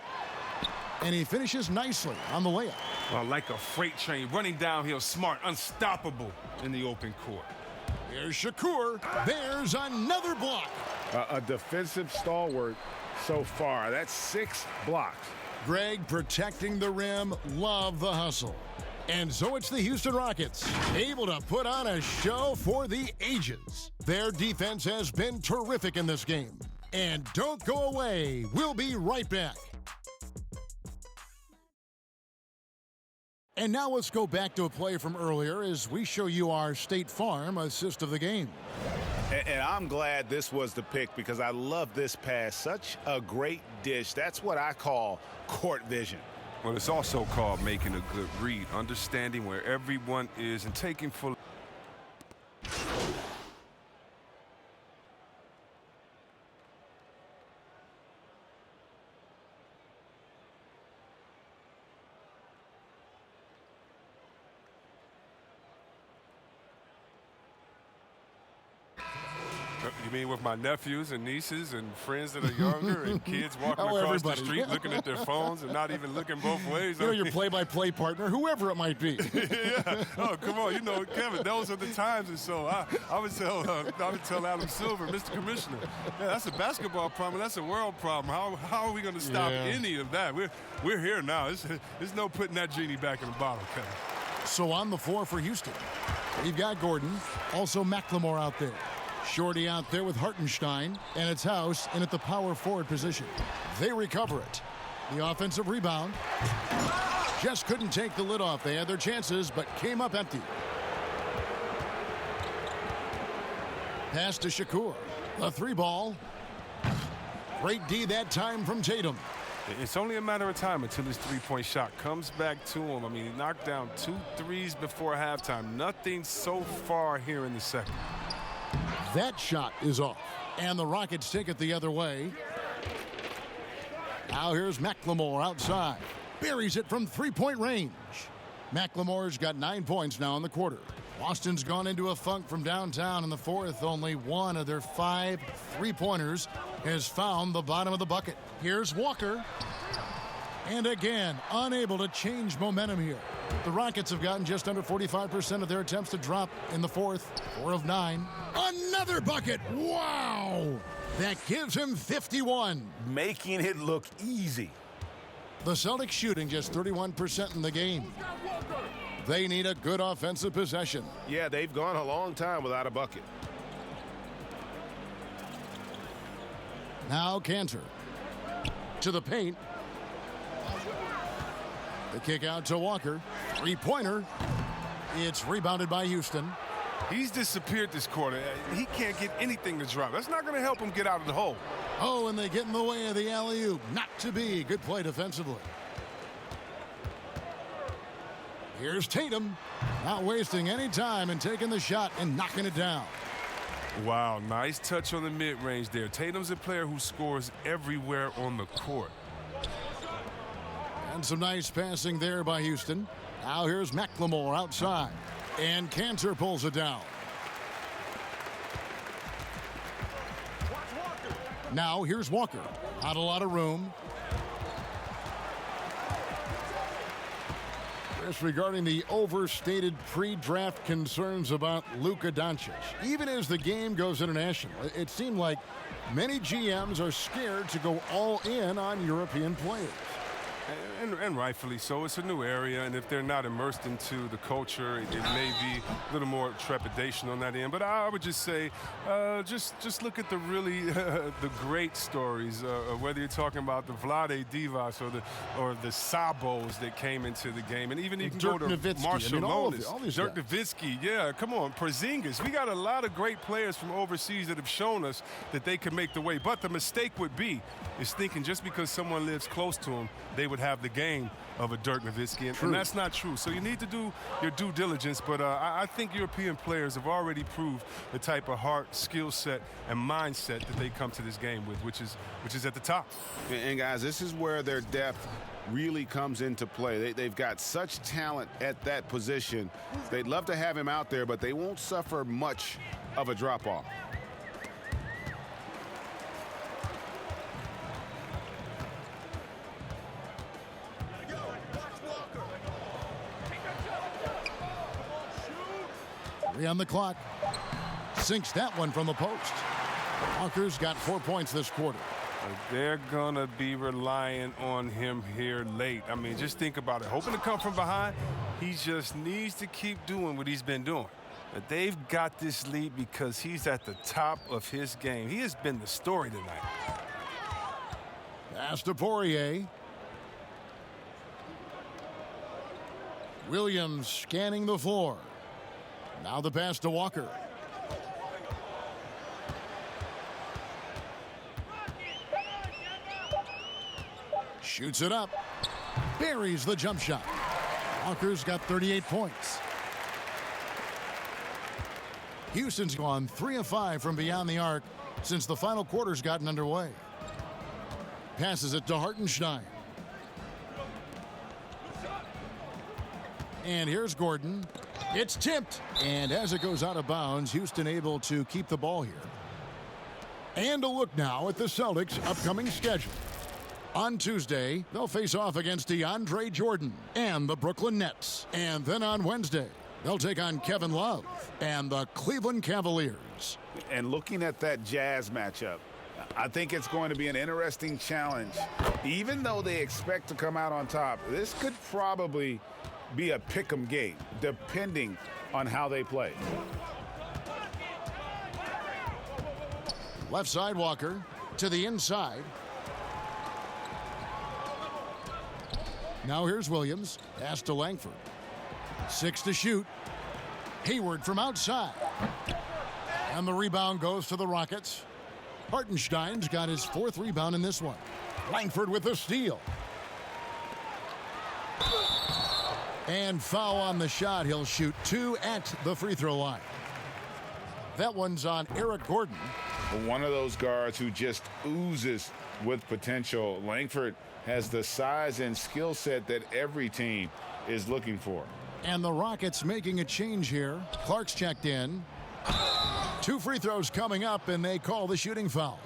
And he finishes nicely on the layup. Well, like a freight train running downhill, Smart, unstoppable in the open court. Here's Shakur. There's another block. A defensive stalwart so far. That's 6 blocks. Greg protecting the rim. Love the hustle. And so it's the Houston Rockets, able to put on a show for the ages. Their defense has been terrific in this game. And don't go away. We'll be right back. And now let's go back to a play from earlier as we show you our State Farm assist of the game. And I'm glad this was the pick because I love this pass. Such a great dish. That's what I call court vision. Well, it's also called making a good read, understanding where everyone is and taking full. You mean with my nephews and nieces and friends that are younger and kids walking across the street looking at their phones and not even looking both ways? You know, your play-by-play partner, whoever it might be. Yeah. Oh, come on. You know, Kevin, those are the times. And so I would tell Adam Silver, Mr. Commissioner, yeah, that's a basketball problem. That's a world problem. How are we going to stop any of that? We're here now. There's no putting that genie back in the bottle, Kevin. So on the floor for Houston, we've got Gordon, also McLemore out there. Shorty out there with Hartenstein, and it's House in at the power forward position. They recover it. The offensive rebound. Just couldn't take the lid off. They had their chances, but came up empty. Pass to Shakur. The 3-ball. Great D that time from Tatum. It's only a matter of time until his 3-point shot comes back to him. I mean, he knocked down 2 threes before halftime. Nothing so far here in the second. That shot is off, and the Rockets take it the other way. Now here's McLemore outside. Buries it from 3-point range. McLemore's got 9 points now in the quarter. Boston's gone into a funk from downtown in the fourth. Only one of their 5 3-pointers has found the bottom of the bucket. Here's Walker. And again, unable to change momentum here. The Rockets have gotten just under 45% of their attempts to drop in the fourth. 4 of 9. Another bucket. Wow! That gives him 51. Making it look easy. The Celtics shooting just 31% in the game. They need a good offensive possession. Yeah, they've gone a long time without a bucket. Now Cantor. To the paint. The kick out to Walker. 3-pointer. It's rebounded by Houston. He's disappeared this quarter. He can't get anything to drop. That's not going to help him get out of the hole. Oh, and they get in the way of the alley-oop. Not to be. Good play defensively. Here's Tatum. Not wasting any time and taking the shot and knocking it down. Wow, nice touch on the mid-range there. Tatum's a player who scores everywhere on the court. And some nice passing there by Houston. Now here's McLemore outside. And Cantor pulls it down. Now here's Walker. Not a lot of room. This regarding the overstated pre-draft concerns about Luka Doncic. Even as the game goes international, it seemed like many GMs are scared to go all in on European players. And rightfully so. It's a new area, and if they're not immersed into the culture, it may be a little more trepidation on that end. But I would just say, just look at the really the great stories, whether you're talking about the Vlade Divas or the Sabos that came into the game, and even you can Dirk go to Nowitzki. Marshall all these Dirk guys. Nowitzki, yeah, come on, Porzingis. We got a lot of great players from overseas that have shown us that they can make the way. But the mistake would be is thinking just because someone lives close to them, they would have the game of a Dirk Nowitzki, and that's not true. So you need to do your due diligence, but I think European players have already proved the type of heart, skill set, and mindset that they come to this game with, which is at the top. And guys, this is where their depth really comes into play. They've got such talent at that position. They'd love to have him out there, but they won't suffer much of a drop-off. On the clock. Sinks that one from the post. Walker's got 4 points this quarter. They're going to be relying on him here late. I mean, just think about it. Hoping to come from behind, he just needs to keep doing what he's been doing. But they've got this lead because he's at the top of his game. He has been the story tonight. Pass to Poirier. Williams scanning the floor. Now the pass to Walker. Shoots it up. Buries the jump shot. Walker's got 38 points. Houston's gone 3 of 5 from beyond the arc since the final quarter's gotten underway. Passes it to Hartenstein. And here's Gordon. It's tipped. And as it goes out of bounds, Houston able to keep the ball here. And a look now at the Celtics' upcoming schedule. On Tuesday, they'll face off against DeAndre Jordan and the Brooklyn Nets. And then on Wednesday, they'll take on Kevin Love and the Cleveland Cavaliers. And looking at that Jazz matchup, I think it's going to be an interesting challenge. Even though they expect to come out on top, this could probably be a pick'em game, depending on how they play. Left side Walker to the inside. Now here's Williams. Pass to Langford. 6 to shoot. Hayward from outside. And the rebound goes to the Rockets. Hartenstein's got his 4th rebound in this one. Langford with the steal. And foul on the shot. He'll shoot 2 at the free throw line. That one's on Eric Gordon. One of those guards who just oozes with potential. Langford has the size and skill set that every team is looking for. And the Rockets making a change here. Clark's checked in. 2 free throws coming up, and they call the shooting foul.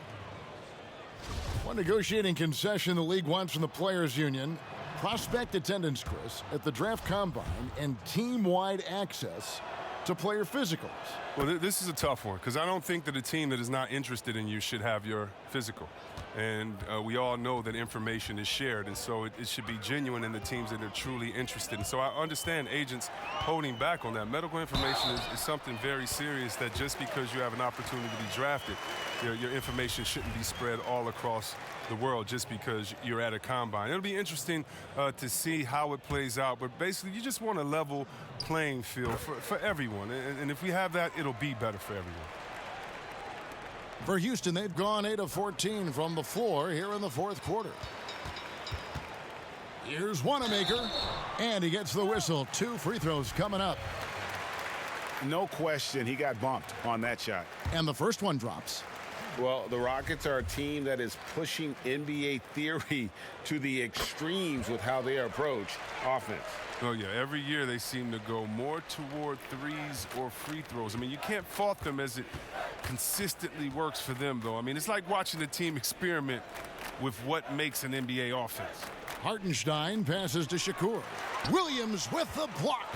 One negotiating concession the league wants from the Players Union: prospect attendance, Chris, at the draft combine and team-wide access to player physicals. Well, this is a tough one because I don't think that a team that is not interested in you should have your physical. And we all know that information is shared, and so it should be genuine in the teams that are truly interested. And so I understand agents holding back on that. Medical information is something very serious that just because you have an opportunity to be drafted, your information shouldn't be spread all across the world just because you're at a combine. It'll be interesting to see how it plays out, but basically you just want a level playing field for everyone. And if we have that, it'll be better for everyone. For Houston, they've gone 8 of 14 from the floor here in the fourth quarter. Here's Wanamaker, and he gets the whistle. 2 free throws coming up. No question, he got bumped on that shot. And the first one drops. Well, the Rockets are a team that is pushing NBA theory to the extremes with how they approach offense. Oh, yeah. Every year they seem to go more toward threes or free throws. I mean, you can't fault them as it consistently works for them, though. I mean, it's like watching a team experiment with what makes an NBA offense. Hartenstein passes to Shakur. Williams with the block.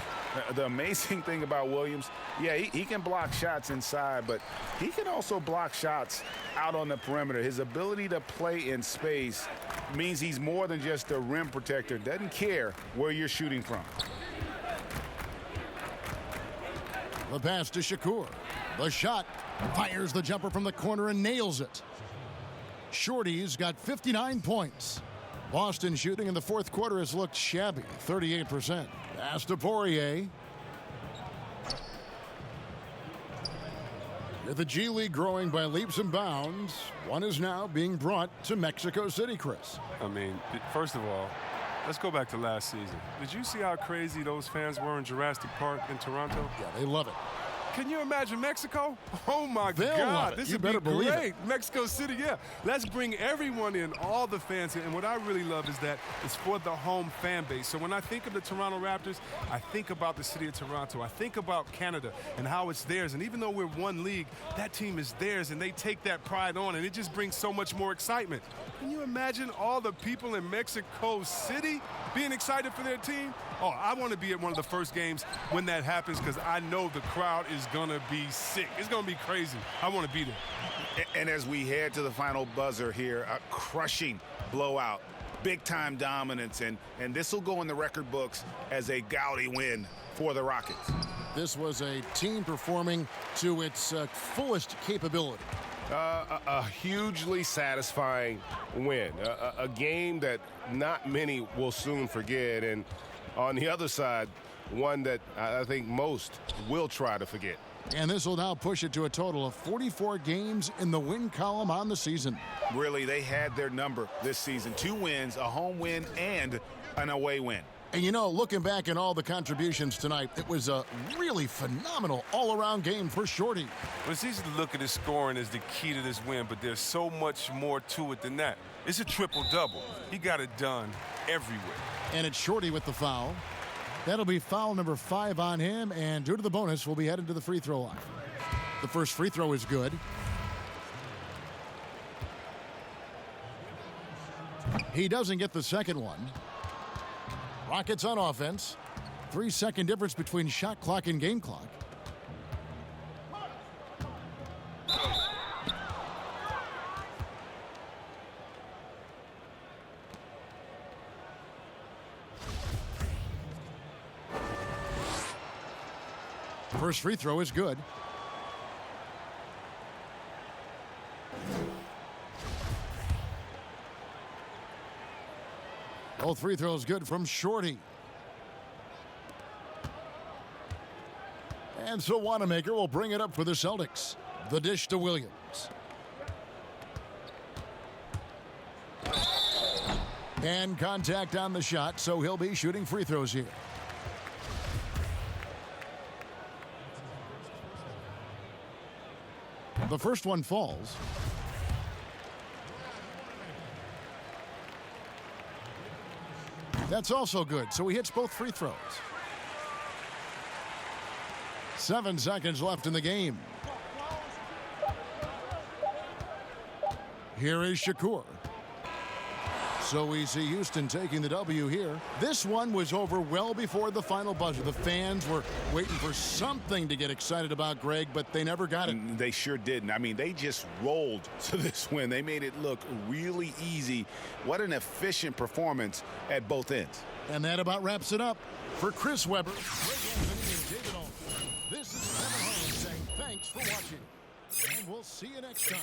The amazing thing about Williams, yeah, he can block shots inside, but he can also block shots out on the perimeter. His ability to play in space means he's more than just a rim protector. Doesn't care where you're shooting from. The pass to Shakur. The shot. Fires the jumper from the corner and nails it. Shorty's got 59 points. Boston shooting in the fourth quarter has looked shabby, 38%. Pass to Poirier. With the G League growing by leaps and bounds, one is now being brought to Mexico City, Chris. I mean, first of all, let's go back to last season. Did you see how crazy those fans were in Jurassic Park in Toronto? Yeah, they love it. Can you imagine Mexico? Oh, my They'll love God. it. This You would better be believe great. it. Mexico City, yeah. Let's bring everyone in, all the fans in. And what I really love is that it's for the home fan base. So when I think of the Toronto Raptors, I think about the city of Toronto. I think about Canada and how it's theirs. And even though we're one league, that team is theirs, and they take that pride on, and it just brings so much more excitement. Can you imagine all the people in Mexico City being excited for their team? Oh, I want to be at one of the first games when that happens because I know the crowd is going to be sick. It's going to be crazy. I want to be there. And as we head to the final buzzer here, a crushing blowout, big-time dominance, and this will go in the record books as a gaudy win for the Rockets. This was a team performing to its fullest capability. A hugely satisfying win, a game that not many will soon forget, and on the other side, one that I think most will try to forget. And this will now push it to a total of 44 games in the win column on the season. Really, they had their number this season. 2 wins, a home win, and an away win. And you know, looking back at all the contributions tonight, it was a really phenomenal all-around game for Shorty. Well, it's easy to look at his scoring as the key to this win, but there's so much more to it than that. It's a triple-double. He got it done everywhere. And it's Shorty with the foul. That'll be foul number 5 on him, and due to the bonus, we'll be headed to the free throw line. The first free throw is good. He doesn't get the second one. Rockets on offense. 3-second difference between shot clock and game clock. First free throw is good. Both free throws good from Shorty. And so Wanamaker will bring it up for the Celtics. The dish to Williams. And contact on the shot, so he'll be shooting free throws here. The first one falls. That's also good, so he hits both free throws. 7 seconds left in the game. Here is Shakur. So we see Houston taking the W here. This one was over well before the final buzzer. The fans were waiting for something to get excited about, Greg, but they never got it. They sure didn't. I mean, they just rolled to this win. They made it look really easy. What an efficient performance at both ends. And that about wraps it up. For Chris Webber, Greg Anthony, and David Alden, this is Kevin Harlan saying thanks for watching. And we'll see you next time.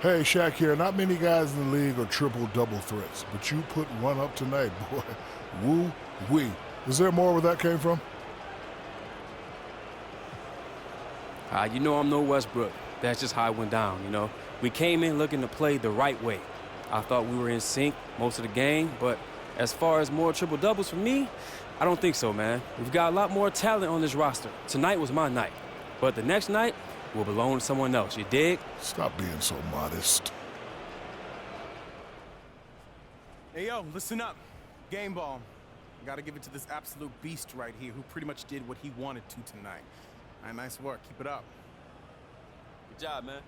Hey, Shaq here. Not many guys in the league are triple-double threats, but you put one up tonight, boy. Woo-wee. Is there more where that came from? You know I'm no Westbrook. That's just how it went down, you know. We came in looking to play the right way. I thought we were in sync most of the game, but as far as more triple-doubles for me, I don't think so, man. We've got a lot more talent on this roster. Tonight was my night, but the next night will belong to someone else, you dig? Stop being so modest. Hey, yo, listen up. Game ball. Gotta give it to this absolute beast right here who pretty much did what he wanted to tonight. All right, nice work. Keep it up. Good job, man.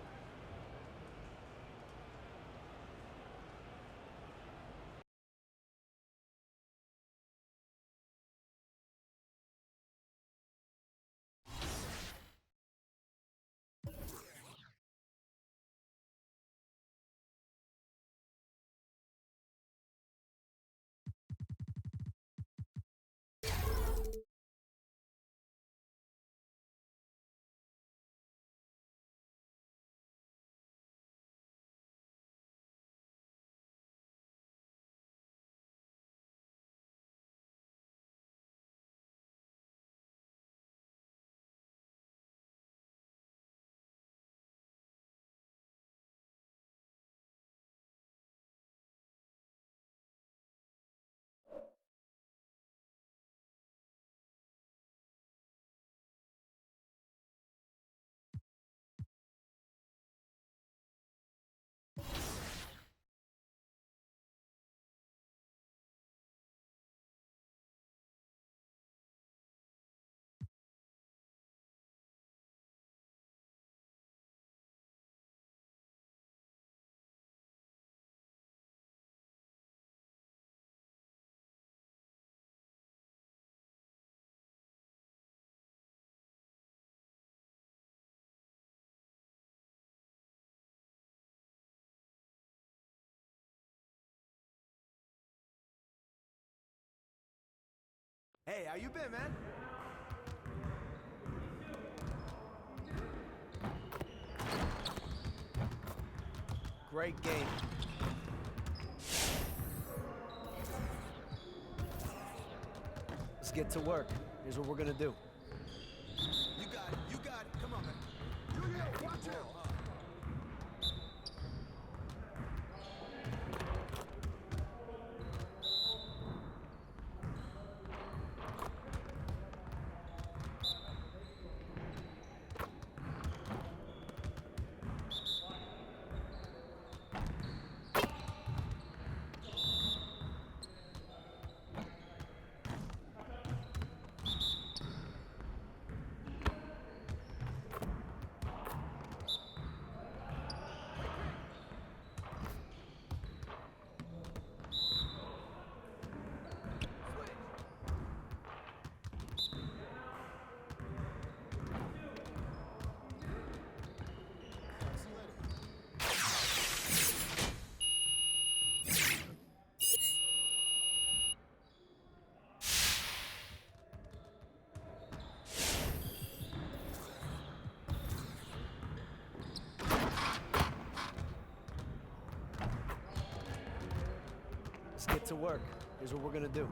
Hey, how you been, man? Great game. Let's get to work. Here's what we're gonna do. You got it. You got it. Come on, man. Watch out. to work. Here's what we're gonna do.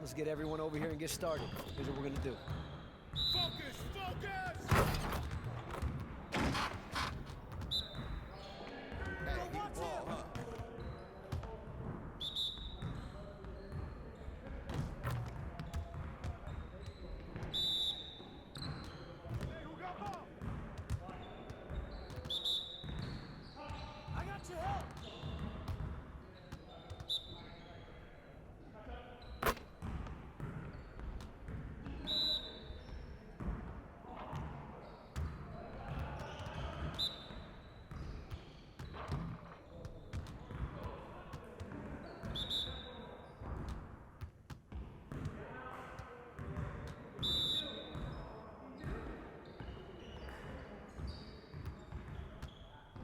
Let's get everyone over here and get started. Here's what we're gonna do. Focus! Focus!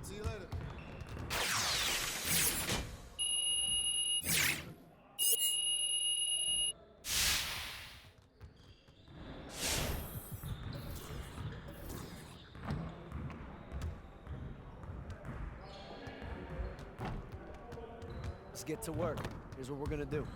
See you later. Let's get to work. Here's what we're gonna do.